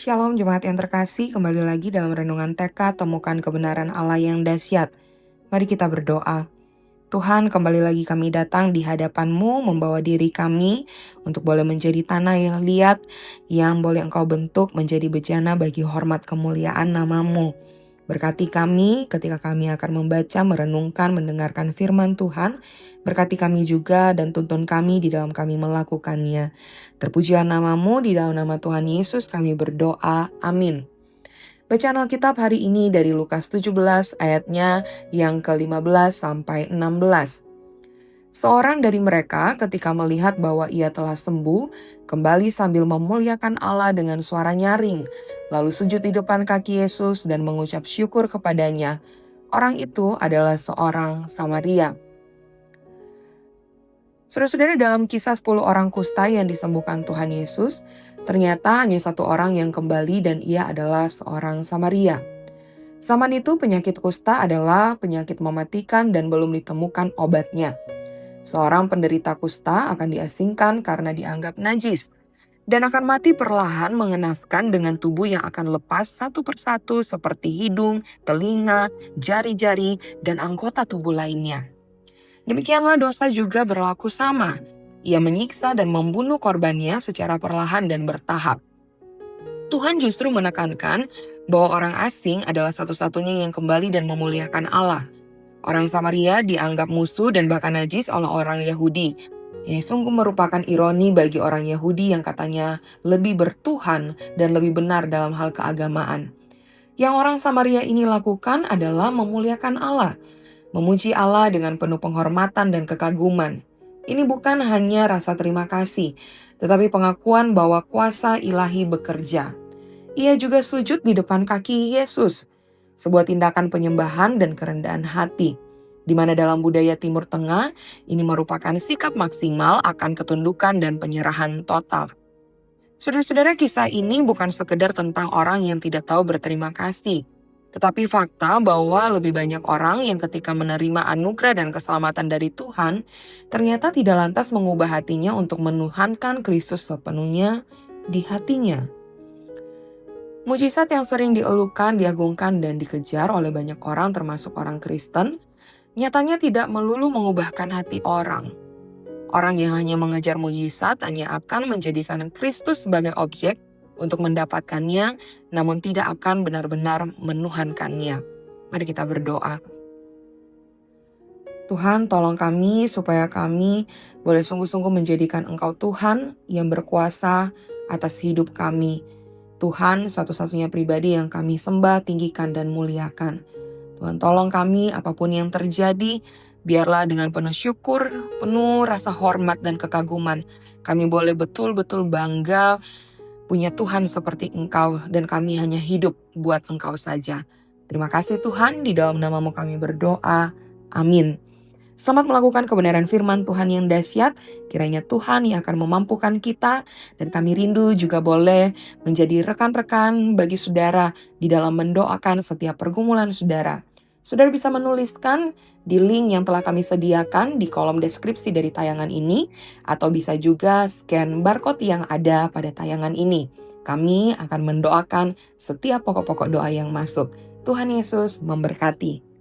Shalom jemaat yang terkasih, kembali lagi dalam renungan TK Temukan Kebenaran Allah yang Dahsyat. Mari kita berdoa. Tuhan, kembali lagi kami datang di hadapan-Mu membawa diri kami untuk boleh menjadi tanah yang liat yang boleh Engkau bentuk menjadi bejana bagi hormat kemuliaan nama-Mu. Berkati kami ketika kami akan membaca, merenungkan, mendengarkan firman Tuhan. Berkati kami juga dan tuntun kami di dalam kami melakukannya. Terpujilah nama-Mu, di dalam nama Tuhan Yesus kami berdoa. Amin. Bacaan Alkitab hari ini dari Lukas 17 ayatnya yang ke-15 sampai 16. Seorang dari mereka ketika melihat bahwa ia telah sembuh, kembali sambil memuliakan Allah dengan suara nyaring, lalu sujud di depan kaki Yesus dan mengucap syukur kepadanya. Orang itu adalah seorang Samaria. Saudara-saudara, dalam kisah 10 orang kusta yang disembuhkan Tuhan Yesus, ternyata hanya satu orang yang kembali dan ia adalah seorang Samaria. Zaman itu penyakit kusta adalah penyakit mematikan dan belum ditemukan obatnya. Seorang penderita kusta akan diasingkan karena dianggap najis dan akan mati perlahan mengenaskan dengan tubuh yang akan lepas satu persatu seperti hidung, telinga, jari-jari, dan anggota tubuh lainnya. Demikianlah dosa juga berlaku sama. Ia menyiksa dan membunuh korbannya secara perlahan dan bertahap. Tuhan justru menekankan bahwa orang asing adalah satu-satunya yang kembali dan memuliakan Allah. Orang Samaria dianggap musuh dan bahkan najis oleh orang Yahudi. Ini sungguh merupakan ironi bagi orang Yahudi yang katanya lebih bertuhan dan lebih benar dalam hal keagamaan. Yang orang Samaria ini lakukan adalah memuliakan Allah, memuji Allah dengan penuh penghormatan dan kekaguman. Ini bukan hanya rasa terima kasih, tetapi pengakuan bahwa kuasa ilahi bekerja. Ia juga sujud di depan kaki Yesus, sebuah tindakan penyembahan dan kerendahan hati, di mana dalam budaya Timur Tengah ini merupakan sikap maksimal akan ketundukan dan penyerahan total. Saudara-saudara, kisah ini bukan sekedar tentang orang yang tidak tahu berterima kasih, tetapi fakta bahwa lebih banyak orang yang ketika menerima anugerah dan keselamatan dari Tuhan, ternyata tidak lantas mengubah hatinya untuk menuhankan Kristus sepenuhnya di hatinya. Mujizat yang sering dielukan, diagungkan, dan dikejar oleh banyak orang termasuk orang Kristen, nyatanya tidak melulu mengubahkan hati orang. Orang yang hanya mengejar mujizat hanya akan menjadikan Kristus sebagai objek untuk mendapatkannya, namun tidak akan benar-benar menuhankannya. Mari kita berdoa. Tuhan, tolong kami supaya kami boleh sungguh-sungguh menjadikan Engkau Tuhan yang berkuasa atas hidup kami. Tuhan, satu-satunya pribadi yang kami sembah, tinggikan, dan muliakan. Tuhan, tolong kami apapun yang terjadi, biarlah dengan penuh syukur, penuh rasa hormat dan kekaguman, kami boleh betul-betul bangga punya Tuhan seperti Engkau, dan kami hanya hidup buat Engkau saja. Terima kasih Tuhan, di dalam nama-Mu kami berdoa. Amin. Selamat melakukan kebenaran firman Tuhan yang dahsyat. Kiranya Tuhan yang akan memampukan kita, dan kami rindu juga boleh menjadi rekan-rekan bagi saudara di dalam mendoakan setiap pergumulan saudara. Saudara bisa menuliskan di link yang telah kami sediakan di kolom deskripsi dari tayangan ini, atau bisa juga scan barcode yang ada pada tayangan ini. Kami akan mendoakan setiap pokok-pokok doa yang masuk. Tuhan Yesus memberkati.